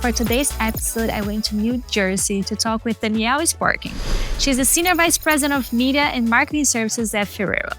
for today's episode, I went to New Jersey to talk with Danielle Sporkin. She's the Senior Vice President of Media and Marketing Services at Ferrero.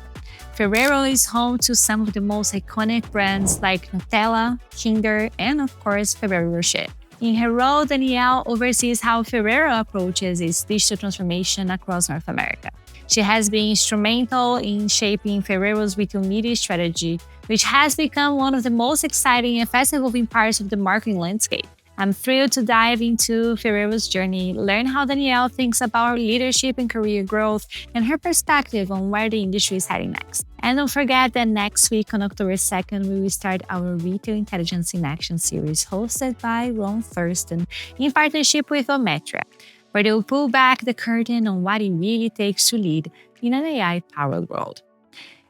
Ferrero is home to some of the most iconic brands like Nutella, Kinder, and of course, Ferrero Rocher. In her role, Danielle oversees how Ferrero approaches its digital transformation across North America. She has been instrumental in shaping Ferrero's retail media strategy, which has become one of the most exciting and fast-evolving parts of the marketing landscape. I'm thrilled to dive into Ferrero's journey, learn how Danielle thinks about leadership and career growth, and her perspective on where the industry is heading next. And don't forget that next week on October 2nd, we will start our Retail Intelligence in Action series hosted by Ron Thurston in partnership with Omni-channel, where they will pull back the curtain on what it really takes to lead in an AI-powered world.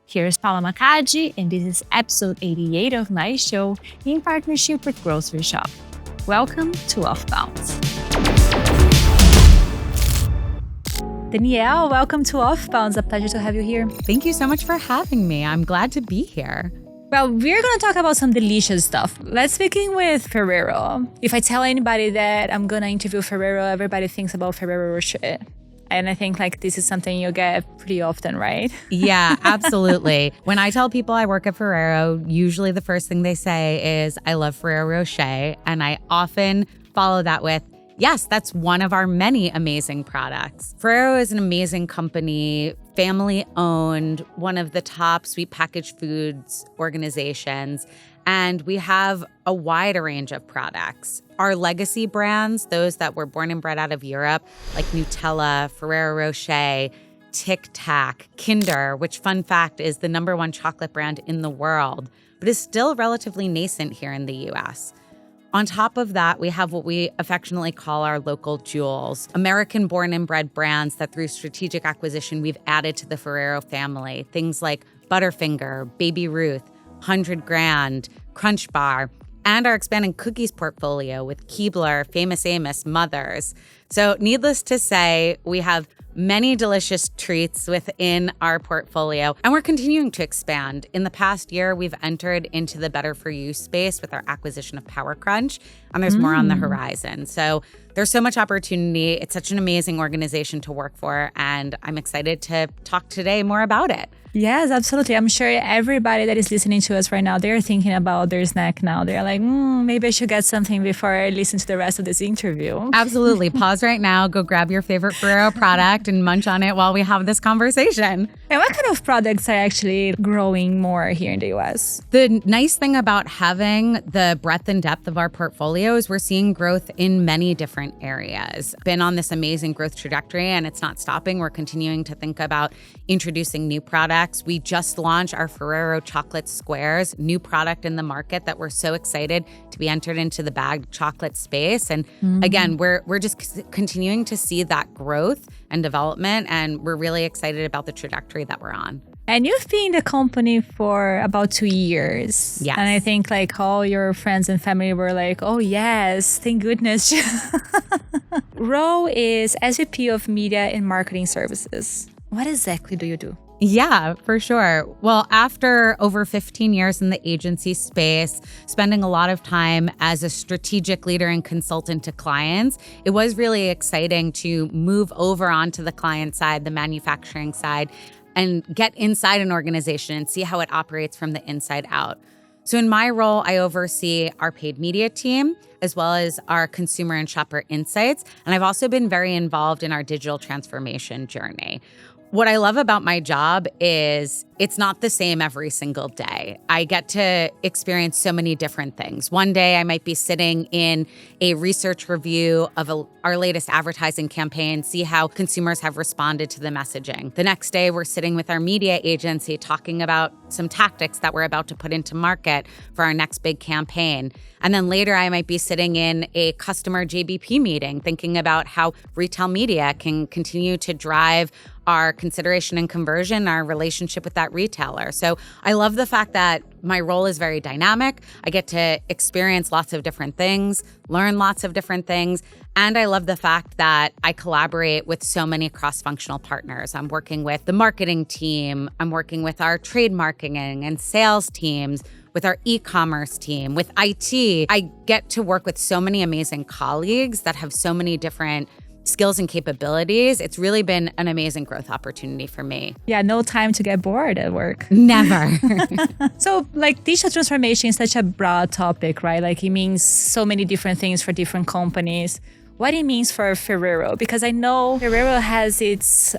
Here's Paula Macaggi, and this is episode 88 of my show in partnership with Grocery Shop. Welcome to OFFBounds. Danielle, welcome to OFFBounds. A pleasure to have you here. Thank you so much for having me. I'm glad to be here. Well, we're going to talk about some delicious stuff. Let's begin with Ferrero. If I tell anybody that I'm going to interview Ferrero, everybody thinks about Ferrero Rocher. And I think this is something you get pretty often, right? Yeah, absolutely. When I tell people I work at Ferrero, usually the first thing they say is, I love Ferrero Rocher. And I often follow that with, yes, that's one of our many amazing products. Ferrero is an amazing company, family-owned, one of the top sweet packaged foods organizations, and we have a wide range of products. Our legacy brands, those that were born and bred out of Europe, like Nutella, Ferrero Rocher, Tic Tac, Kinder, which, fun fact, is the #1 chocolate brand in the world, but is still relatively nascent here in the US. On top of that, we have what we affectionately call our local jewels, American-born and bred brands that through strategic acquisition, we've added to the Ferrero family. Things like Butterfinger, Baby Ruth, 100 Grand, Crunch Bar, and our expanding cookies portfolio with Keebler, Famous Amos, Mothers. So needless to say, we have many delicious treats within our portfolio, and we're continuing to expand. In the past year, we've entered into the better for you space with our acquisition of Power Crunch, and there's more on the horizon. So there's so much opportunity. It's such an amazing organization to work for, and I'm excited to talk today more about it. Yes, absolutely. I'm sure everybody that is listening to us right now, they're thinking about their snack now. They're like, maybe I should get something before I listen to the rest of this interview. Absolutely. Pause right now, go grab your favorite Ferrero product and munch on it while we have this conversation. And what kind of products are actually growing more here in the US? The nice thing about having the breadth and depth of our portfolio is we're seeing growth in many different areas. Been on this amazing growth trajectory, and it's not stopping. We're continuing to think about introducing new products. We just launched our Ferrero Chocolate Squares, new product in the market that we're so excited to be entered into the bagged chocolate space. And again, we're just continuing to see that growth and development, and we're really excited about the trajectory that we're on. And you've been in the company for about 2 years. Yes. And I think all your friends and family were like, oh yes, thank goodness. Ro is SVP of Media and Marketing Services. What exactly do you do? Yeah, for sure. Well, after over 15 years in the agency space, spending a lot of time as a strategic leader and consultant to clients, it was really exciting to move over onto the client side, the manufacturing side, and get inside an organization and see how it operates from the inside out. So in my role, I oversee our paid media team, as well as our consumer and shopper insights. And I've also been very involved in our digital transformation journey. What I love about my job is it's not the same every single day. I get to experience so many different things. One day I might be sitting in a research review of our latest advertising campaign, see how consumers have responded to the messaging. The next day we're sitting with our media agency talking about some tactics that we're about to put into market for our next big campaign. And then later I might be sitting in a customer JBP meeting thinking about how retail media can continue to drive our consideration and conversion, our relationship with that retailer. So I love the fact that my role is very dynamic. I get to experience lots of different things, learn lots of different things. And I love the fact that I collaborate with so many cross-functional partners. I'm working with the marketing team. I'm working with our trade marketing and sales teams. with our e-commerce team, with IT. I get to work with so many amazing colleagues that have so many different skills and capabilities. It's really been an amazing growth opportunity for me. Yeah, no time to get bored at work. Never. So like digital transformation is such a broad topic, right? Like it means so many different things for different companies. What it means for Ferrero, because I know Ferrero has its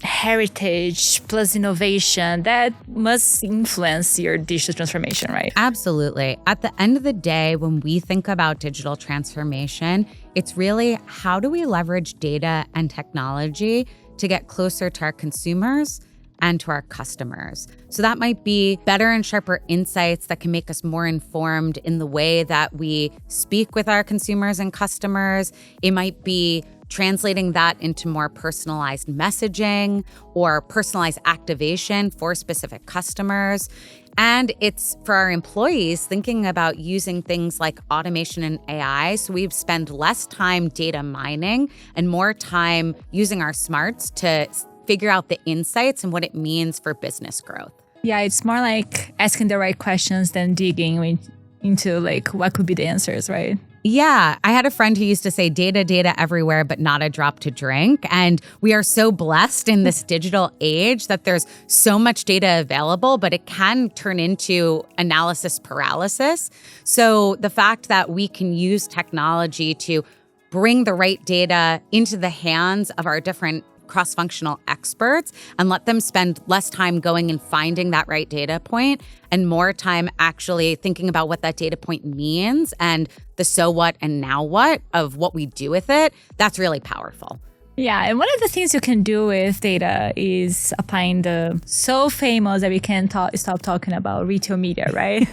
heritage plus innovation that must influence your digital transformation, right? Absolutely. At the end of the day, when we think about digital transformation, it's really how do we leverage data and technology to get closer to our consumers and to our customers. So that might be better and sharper insights that can make us more informed in the way that we speak with our consumers and customers. It might be translating that into more personalized messaging or personalized activation for specific customers. And it's for our employees thinking about using things like automation and AI. So we spend less time data mining and more time using our smarts to figure out the insights and what it means for business growth. Yeah, it's more like asking the right questions than digging into like what could be the answers, right? Yeah, I had a friend who used to say data everywhere, but not a drop to drink. And we are so blessed in this digital age that there's so much data available, but it can turn into analysis paralysis. So the fact that we can use technology to bring the right data into the hands of our different cross-functional experts and let them spend less time going and finding that right data point and more time actually thinking about what that data point means and the so what and now what of what we do with it, that's really powerful. Yeah, and one of the things you can do with data is applying the so famous that we can't stop talking about retail media, right?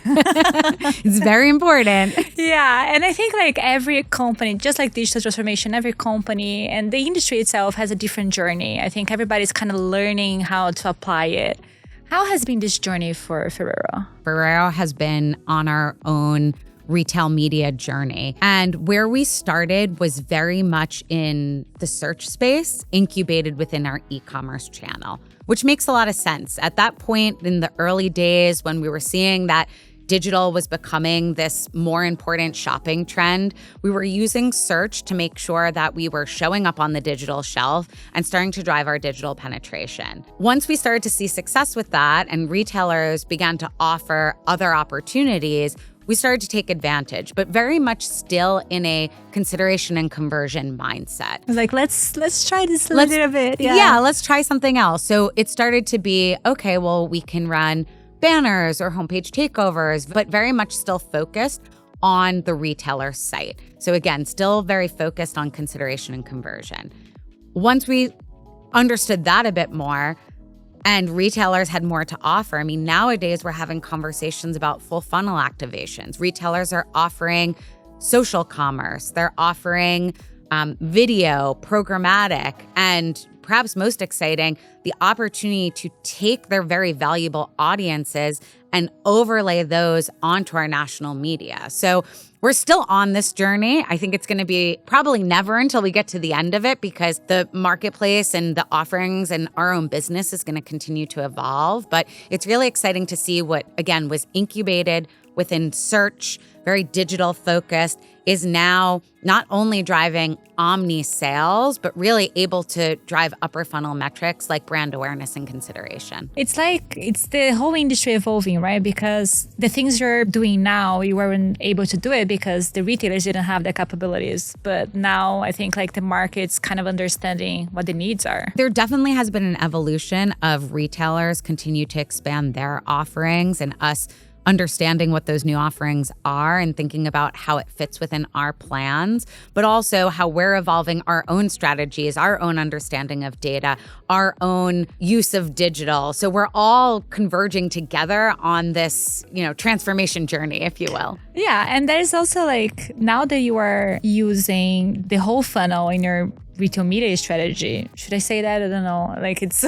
It's very important. Yeah, and I think like every company, just like digital transformation, every company and the industry itself has a different journey. I think everybody's kind of learning how to apply it. How has been this journey for Ferrero? Ferrero has been on our own retail media journey. And where we started was very much in the search space, incubated within our e-commerce channel, which makes a lot of sense. At that point in the early days when we were seeing that digital was becoming this more important shopping trend, we were using search to make sure that we were showing up on the digital shelf and starting to drive our digital penetration. Once we started to see success with that and retailers began to offer other opportunities, we started to take advantage, but very much still in a consideration and conversion mindset. Like, let's try this a little bit. Yeah, let's try something else. So it started to be, okay, well, we can run banners or homepage takeovers, but very much still focused on the retailer site. So again, still very focused on consideration and conversion. Once we understood that a bit more, and retailers had more to offer. I mean, nowadays we're having conversations about full funnel activations. Retailers are offering social commerce. They're offering video, programmatic, and perhaps most exciting, the opportunity to take their very valuable audiences and overlay those onto our national media. So we're still on this journey. I think it's going to be probably never until we get to the end of it because the marketplace and the offerings and our own business is going to continue to evolve. But it's really exciting to see what, again, was incubated within search, very digital focused, is now not only driving omni sales, but really able to drive upper funnel metrics like brand awareness and consideration. It's like it's the whole industry evolving, right? Because the things you're doing now, you weren't able to do it because the retailers didn't have the capabilities. But now I think like the market's kind of understanding what the needs are. There definitely has been an evolution of retailers continue to expand their offerings and us understanding what those new offerings are and thinking about how it fits within our plans, but also how we're evolving our own strategies, our own understanding of data, our own use of digital. So we're all converging together on this, transformation journey, if you will. Yeah. And there's also like, now that you are using the whole funnel in your retail media strategy. Should I say that? I don't know. Like it's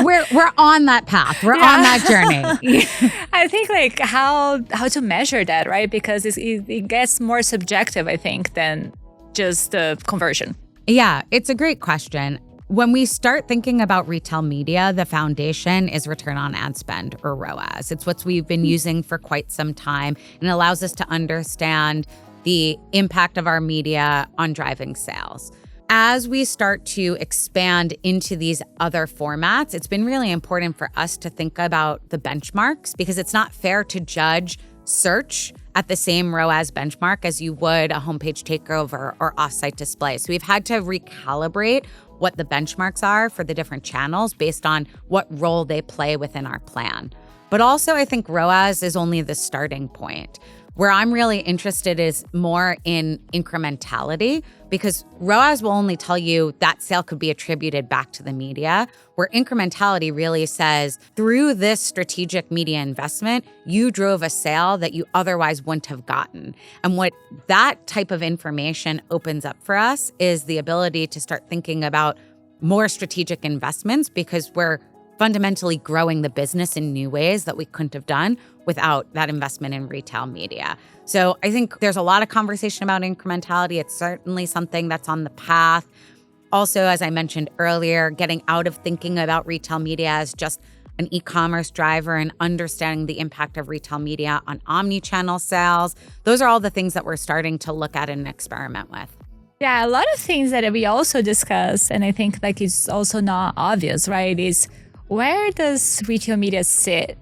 we're on that path. We're on that journey. I think like how to measure that, right? Because it gets more subjective, I think, than just the conversion. Yeah, it's a great question. When we start thinking about retail media, the foundation is return on ad spend, or ROAS. It's what we've been using for quite some time, and it allows us to understand the impact of our media on driving sales. As we start to expand into these other formats, it's been really important for us to think about the benchmarks, because it's not fair to judge search at the same ROAS benchmark as you would a homepage takeover or offsite display. So we've had to recalibrate what the benchmarks are for the different channels based on what role they play within our plan. But also, I think ROAS is only the starting point. Where I'm really interested is more in incrementality, because ROAS will only tell you that sale could be attributed back to the media, where incrementality really says, through this strategic media investment, you drove a sale that you otherwise wouldn't have gotten. And what that type of information opens up for us is the ability to start thinking about more strategic investments, because we're fundamentally growing the business in new ways that we couldn't have done without that investment in retail media. So I think there's a lot of conversation about incrementality. It's certainly something that's on the path. Also, as I mentioned earlier, getting out of thinking about retail media as just an e-commerce driver and understanding the impact of retail media on omni-channel sales. Those are all the things that we're starting to look at and experiment with. Yeah, a lot of things that we also discuss, and I think like it's also not obvious, right, is where does retail media sit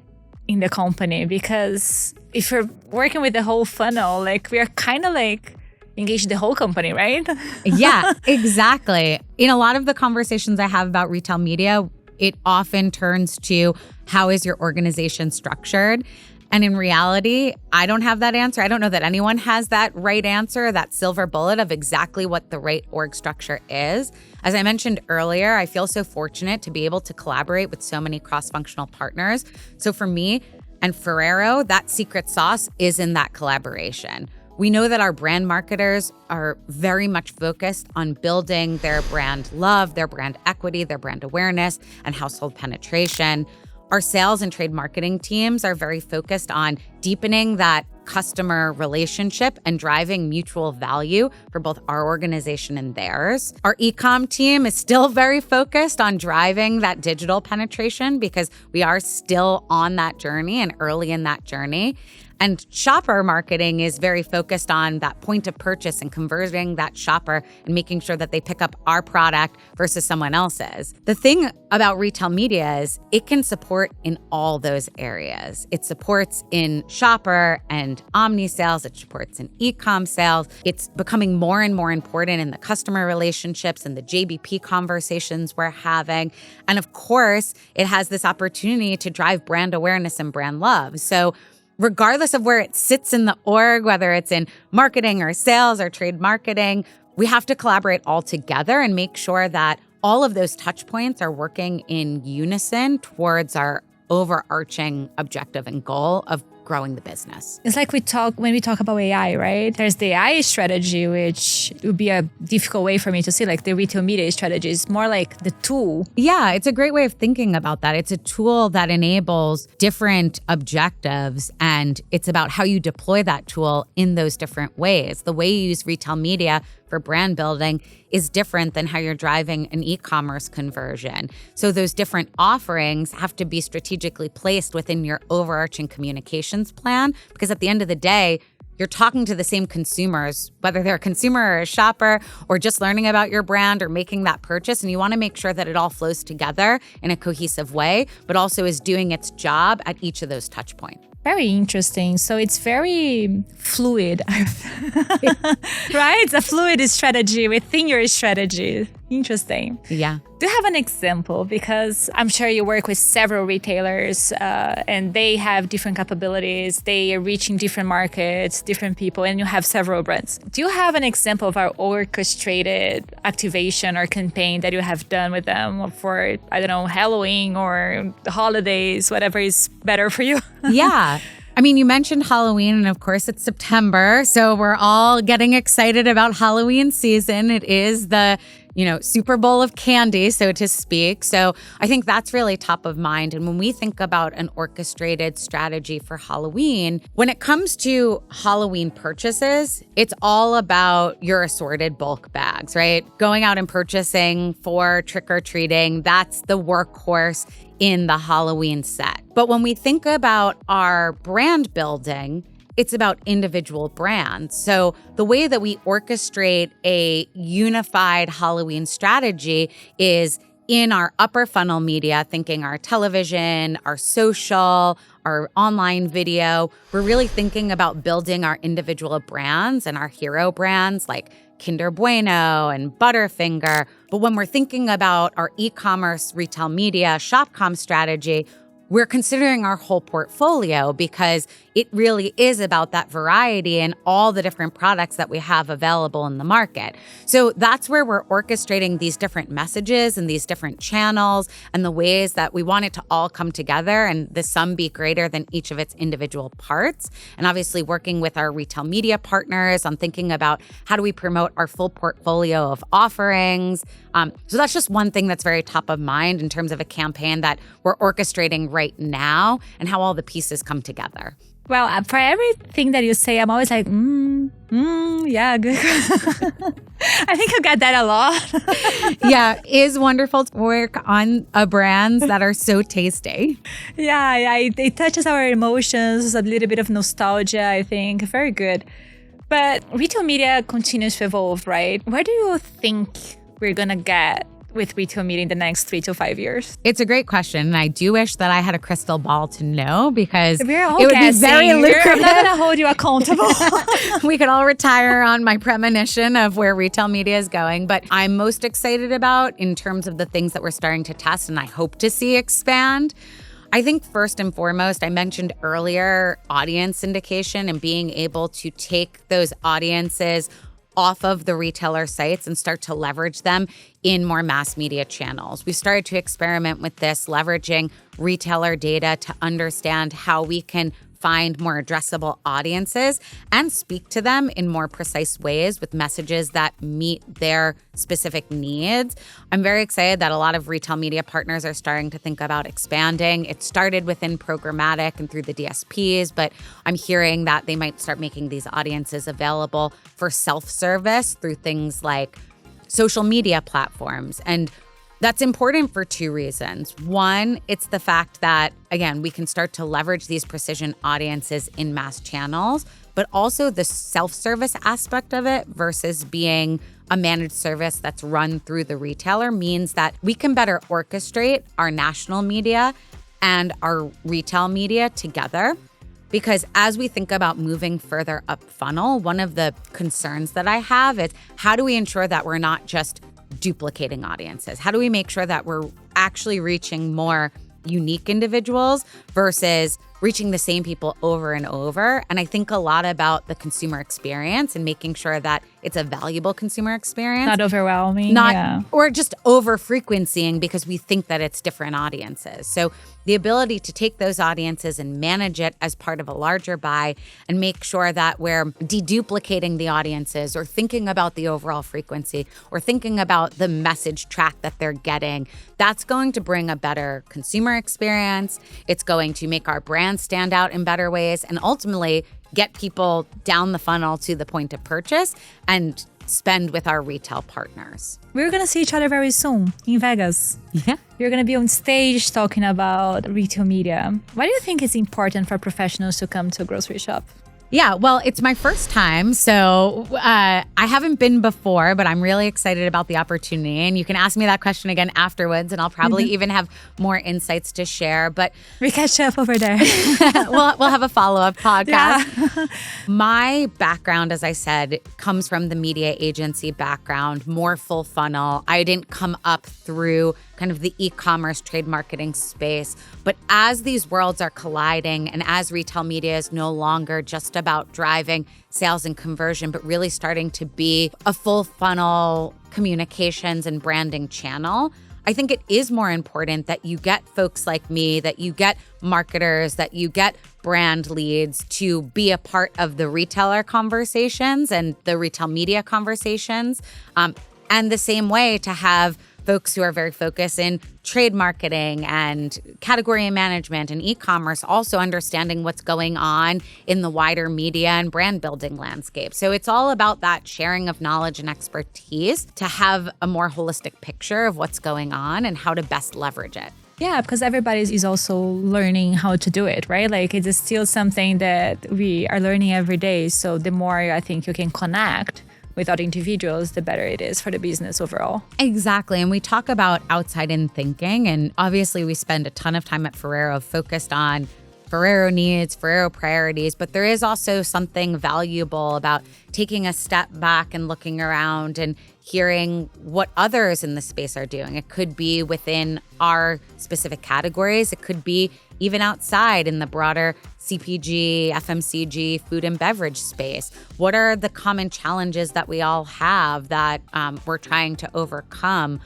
in the company? Because if you're working with the whole funnel, like we are kind of like engaged the whole company, right? Yeah, exactly. In a lot of the conversations I have about retail media, it often turns to how is your organization structured? And in reality, I don't have that answer. I don't know that anyone has that right answer, that silver bullet of exactly what the right org structure is. As I mentioned earlier, I feel so fortunate to be able to collaborate with so many cross-functional partners. So for me and Ferrero, that secret sauce is in that collaboration. We know that our brand marketers are very much focused on building their brand love, their brand equity, their brand awareness, and household penetration. Our sales and trade marketing teams are very focused on deepening that customer relationship and driving mutual value for both our organization and theirs. Our e-com team is still very focused on driving that digital penetration, because we are still on that journey and early in that journey. And shopper marketing is very focused on that point of purchase and converting that shopper and making sure that they pick up our product versus someone else's. The thing about retail media is it can support in all those areas. It supports in shopper and omni sales. It supports in e-com sales. It's becoming more and more important in the customer relationships and the JBP conversations we're having. And of course, it has this opportunity to drive brand awareness and brand love. So regardless of where it sits in the org, whether it's in marketing or sales or trade marketing, we have to collaborate all together and make sure that all of those touch points are working in unison towards our overarching objective and goal of growing the business. It's like when we talk about AI, right? There's the AI strategy, which would be a difficult way for me to see, like the retail media strategy is more like the tool. Yeah, it's a great way of thinking about that. It's a tool that enables different objectives, and it's about how you deploy that tool in those different ways. The way you use retail media for brand building is different than how you're driving an e-commerce conversion. So those different offerings have to be strategically placed within your overarching communications plan, because at the end of the day, you're talking to the same consumers, whether they're a consumer or a shopper or just learning about your brand or making that purchase. And you want to make sure that it all flows together in a cohesive way, but also is doing its job at each of those touch points. Very interesting. So it's very fluid, right? It's a fluid strategy within your strategy. Interesting. Yeah. Do you have an example? Because I'm sure you work with several retailers and they have different capabilities. They are reaching different markets, different people, and you have several brands. Do you have an example of our orchestrated activation or campaign that you have done with them for, I don't know, Halloween or the holidays, whatever is better for you? Yeah. I mean, you mentioned Halloween, and of course it's September, so we're all getting excited about Halloween season. It is the Super Bowl of candy, so to speak. So I think that's really top of mind. And when we think about an orchestrated strategy for Halloween, when it comes to Halloween purchases, it's all about your assorted bulk bags, right? Going out and purchasing for trick-or-treating, that's the workhorse in the Halloween set. But when we think about our brand building, it's about individual brands. So the way that we orchestrate a unified Halloween strategy is in our upper funnel media, thinking our television, our social, our online video. We're really thinking about building our individual brands and our hero brands like Kinder Bueno and Butterfinger. But when we're thinking about our e-commerce retail media shop-com strategy, we're considering our whole portfolio because it really is about that variety and all the different products that we have available in the market. So that's where we're orchestrating these different messages and these different channels and the ways that we want it to all come together and the sum be greater than each of its individual parts. And obviously working with our retail media partners on thinking about how do we promote our full portfolio of offerings. So that's just one thing that's very top of mind in terms of a campaign that we're orchestrating right now and how all the pieces come together. Well, for everything that you say, I'm always like, yeah, good. I think I got that a lot. Yeah, it is wonderful to work on brands that are so tasty. Yeah, it touches our emotions, a little bit of nostalgia, I think. Very good. But retail media continues to evolve, right? Where do you think we're going to get with retail media in the next 3 to 5 years? It's a great question. And I do wish that I had a crystal ball to know because We're all it would guessing. be very lucrative. I'm not going to hold you accountable. We could all retire on my premonition of where retail media is going. But I'm most excited about in terms of the things that we're starting to test and I hope to see expand. I think first and foremost, I mentioned earlier audience syndication and being able to take those audiences off of the retailer sites and start to leverage them in more mass media channels. We started to experiment with this, leveraging retailer data to understand how we can find more addressable audiences and speak to them in more precise ways with messages that meet their specific needs. I'm very excited that a lot of retail media partners are starting to think about expanding. It started within programmatic and through the DSPs, but I'm hearing that they might start making these audiences available for self-service through things like social media platforms. And that's important for 2 reasons. One, it's the fact that, again, we can start to leverage these precision audiences in mass channels, but also the self-service aspect of it versus being a managed service that's run through the retailer means that we can better orchestrate our national media and our retail media together. Because as we think about moving further up funnel, one of the concerns that I have is how do we ensure that we're not just duplicating audiences? How do we make sure that we're actually reaching more unique individuals versus reaching the same people over and over? And I think a lot about the consumer experience and making sure that it's a valuable consumer experience. Not overwhelming. Or just over frequencying because we think that it's different audiences. So the ability to take those audiences and manage it as part of a larger buy and make sure that we're deduplicating the audiences or thinking about the overall frequency or thinking about the message track that they're getting, that's going to bring a better consumer experience. It's going to make our brand stand out in better ways and ultimately get people down the funnel to the point of purchase and spend with our retail partners. We're going to see each other very soon in Vegas. Yeah. You're going to be on stage talking about retail media. Why do you think it's important for professionals to come to a grocery shop? Yeah, well, it's my first time, so I haven't been before, but I'm really excited about the opportunity. And you can ask me that question again afterwards, and I'll probably even have more insights to share. But we catch up over there. we'll have a follow-up podcast. Yeah. My background, as I said, comes from the media agency background, more full funnel. I didn't come up through kind of the e-commerce trade marketing space. But as these worlds are colliding and as retail media is no longer just about driving sales and conversion, but really starting to be a full funnel communications and branding channel, I think it is more important that you get folks like me, that you get marketers, that you get brand leads to be a part of the retailer conversations and the retail media conversations. And the same way to have folks who are very focused in trade marketing and category management and e-commerce also understanding what's going on in the wider media and brand building landscape. So it's all about that sharing of knowledge and expertise to have a more holistic picture of what's going on and how to best leverage it. Yeah, because everybody is also learning how to do it, right? Like it is still something that we are learning every day. So the more I think you can connect with other individuals, the better it is for the business overall. Exactly. And we talk about outside-in thinking. And obviously, we spend a ton of time at Ferrero focused on Ferrero needs, Ferrero priorities. But there is also something valuable about taking a step back and looking around and hearing what others in the space are doing. It could be within our specific categories. It could be even outside in the broader CPG, FMCG, food and beverage space. What are the common challenges that we all have that we're trying to overcome?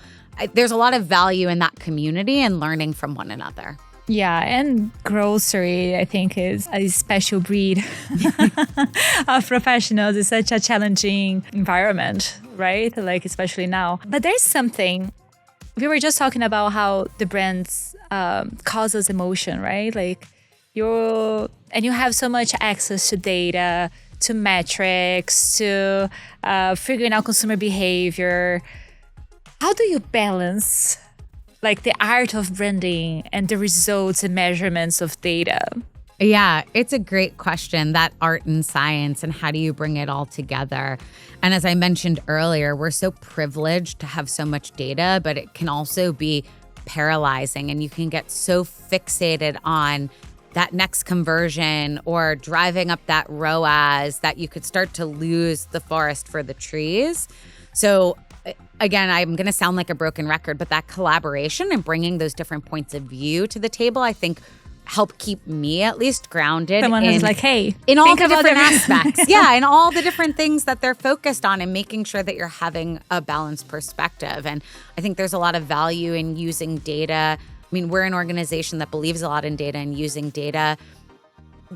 There's a lot of value in that community and learning from one another. Yeah, and grocery, I think, is a special breed of professionals. It's such a challenging environment, right? Like, especially now. But there's something, we were just talking about how the brands cause us emotion, right? Like, you have so much access to data, to metrics, to figuring out consumer behavior. How do you balance like the art of branding and the results and measurements of data? Yeah, it's a great question, that art and science, and how do you bring it all together? And as I mentioned earlier, we're so privileged to have so much data, but it can also be paralyzing, and you can get so fixated on that next conversion or driving up that ROAS that you could start to lose the forest for the trees. So again, I'm going to sound like a broken record, but that collaboration and bringing those different points of view to the table, I think help keep me at least grounded. Someone who's like, hey, in all the different aspects. Yeah, and all the different things that they're focused on and making sure that you're having a balanced perspective. And I think there's a lot of value in using data. I mean, we're an organization that believes a lot in data and using data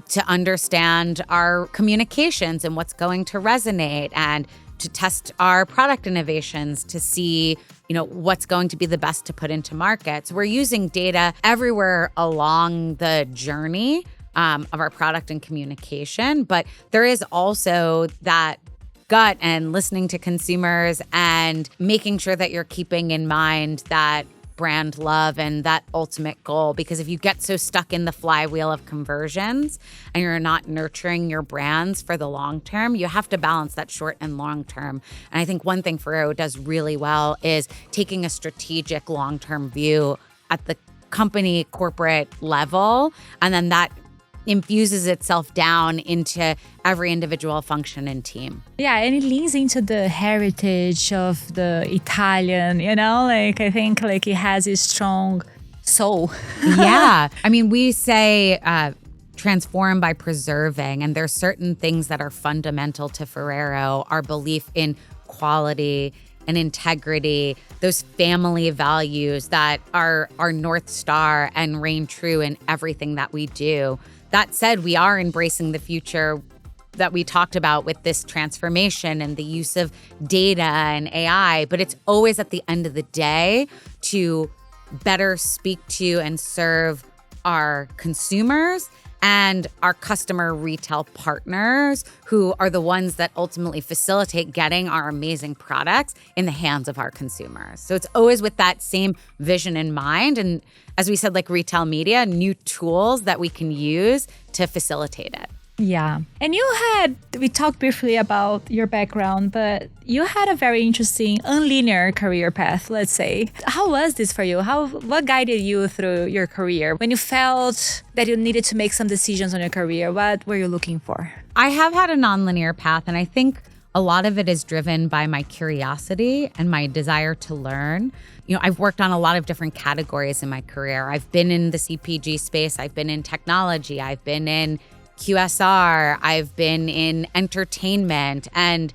to understand our communications and what's going to resonate and to test our product innovations to see, what's going to be the best to put into markets. We're using data everywhere along the journey of our product and communication, but there is also that gut and listening to consumers and making sure that you're keeping in mind that brand love and that ultimate goal. Because if you get so stuck in the flywheel of conversions and you're not nurturing your brands for the long term, you have to balance that short and long term. And I think one thing Ferrero does really well is taking a strategic long-term view at the company corporate level, and then that infuses itself down into every individual function and team. Yeah, and it leans into the heritage of the Italian, like I think like it has a strong soul. Yeah. I mean, we say transform by preserving, and there's certain things that are fundamental to Ferrero, our belief in quality and integrity, those family values that are our North Star and reign true in everything that we do. That said, we are embracing the future that we talked about with this transformation and the use of data and AI, but it's always at the end of the day to better speak to and serve our consumers and our customer retail partners, who are the ones that ultimately facilitate getting our amazing products in the hands of our consumers. So it's always with that same vision in mind. And as we said, like retail media, new tools that we can use to facilitate it. Yeah. And we talked briefly about your background, but you had a very interesting unlinear career path, let's say. How was this for you? What guided you through your career? When you felt that you needed to make some decisions on your career, what were you looking for? I have had a nonlinear path, and I think a lot of it is driven by my curiosity and my desire to learn. I've worked on a lot of different categories in my career. I've been in the CPG space. I've been in technology. I've been in QSR. I've been in entertainment. And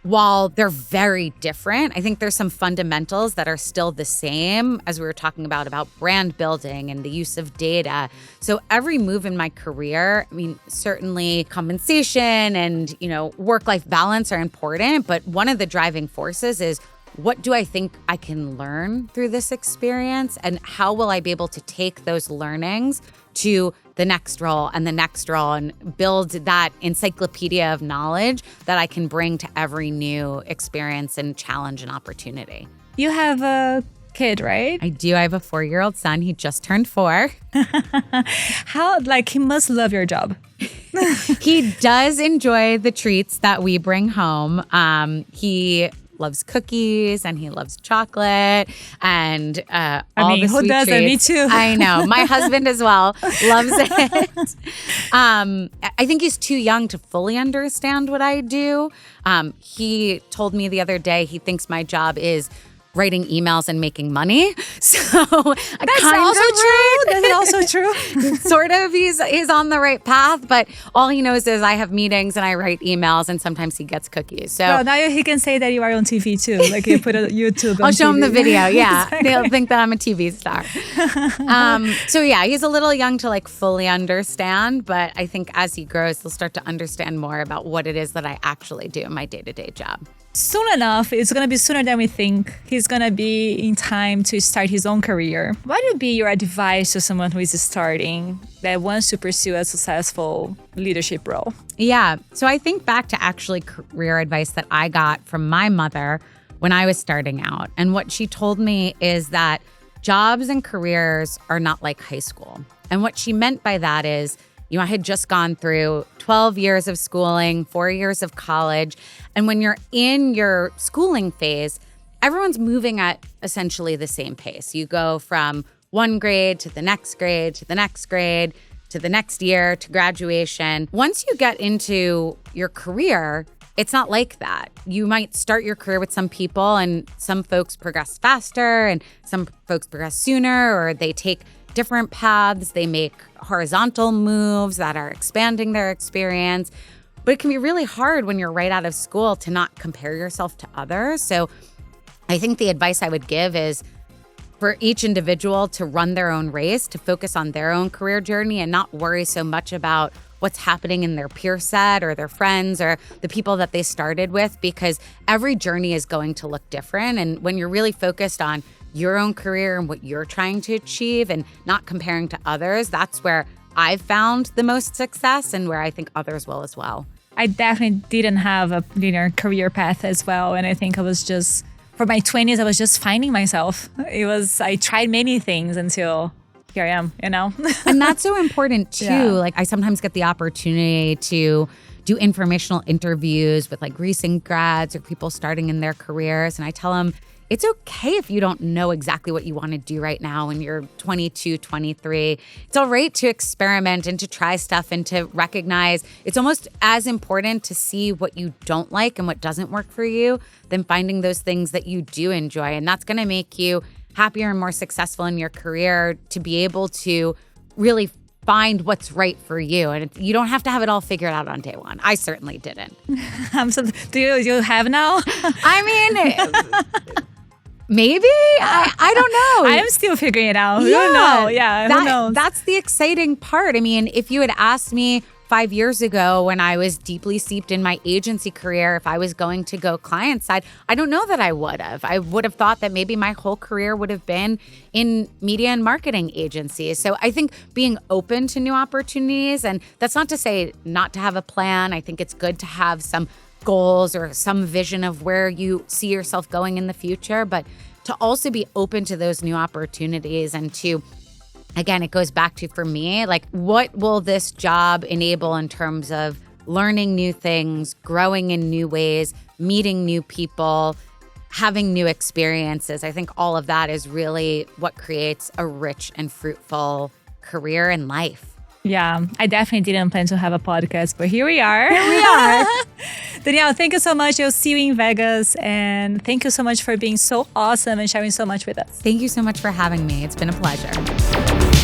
while they're very different, I think there's some fundamentals that are still the same, as we were talking about brand building and the use of data. So every move in my career, certainly compensation and, work-life balance are important, but one of the driving forces is what do I think I can learn through this experience? And how will I be able to take those learnings to the next role and the next role and build that encyclopedia of knowledge that I can bring to every new experience and challenge and opportunity. You have a kid, right? I do. I have a 4-year-old son. He just turned 4. He must love your job. He does enjoy the treats that we bring home. He loves cookies and he loves chocolate and all the sweet who doesn't? treats. Me too. I know. My husband as well loves it. I think he's too young to fully understand what I do. He told me the other day he thinks my job is writing emails and making money. So that's also true. That's also true. Sort of. He's on the right path, but all he knows is I have meetings and I write emails and sometimes he gets cookies. So now he can say that you are on TV too. Like you put a YouTube on I'll show TV. him the video. Yeah. They'll think that I'm a TV star. So yeah, he's a little young to fully understand, but I think as he grows, he'll start to understand more about what it is that I actually do in my day-to-day job. Soon enough, it's going to be sooner than we think. He's going to be in time to start his own career. What would be your advice to someone who is starting that wants to pursue a successful leadership role? Yeah. So I think back to actually career advice that I got from my mother when I was starting out. And what she told me is that jobs and careers are not like high school. And what she meant by that is, I had just gone through 12 years of schooling, 4 years of college. And when you're in your schooling phase, everyone's moving at essentially the same pace. You go from one grade to the next grade, to the next grade, to the next year, to graduation. Once you get into your career, it's not like that. You might start your career with some people and some folks progress faster and some folks progress sooner, or they take different paths. They make horizontal moves that are expanding their experience. But it can be really hard when you're right out of school to not compare yourself to others. So I think the advice I would give is for each individual to run their own race, to focus on their own career journey and not worry so much about what's happening in their peer set or their friends or the people that they started with, because every journey is going to look different. And when you're really focused on your own career and what you're trying to achieve and not comparing to others, that's where I've found the most success and where I think others will as well. I definitely didn't have a linear career path as well. And I think I was just, for my 20s, I was just finding myself. I tried many things until here I am, And that's so important too. Yeah. I sometimes get the opportunity to do informational interviews with recent grads or people starting in their careers. And I tell them, it's okay if you don't know exactly what you want to do right now when you're 22, 23. It's all right to experiment and to try stuff and to recognize it's almost as important to see what you don't like and what doesn't work for you than finding those things that you do enjoy. And that's going to make you happier and more successful in your career to be able to really find what's right for you. And you don't have to have it all figured out on day one. I certainly didn't. Do you have now? Maybe? I don't know. I'm still figuring it out. Yeah. Who knows? Yeah, who knows? That's the exciting part. If you had asked me 5 years ago when I was deeply steeped in my agency career, if I was going to go client side, I don't know that I would have. I would have thought that maybe my whole career would have been in media and marketing agencies. So I think being open to new opportunities, and that's not to say not to have a plan. I think it's good to have some goals or some vision of where you see yourself going in the future, but to also be open to those new opportunities and to, again, it goes back to, for me, what will this job enable in terms of learning new things, growing in new ways, meeting new people, having new experiences. I think all of that is really what creates a rich and fruitful career in life. Yeah, I definitely didn't plan to have a podcast, but here we are. Danielle, thank you so much. I'll see you in Vegas. And thank you so much for being so awesome and sharing so much with us. Thank you so much for having me. It's been a pleasure.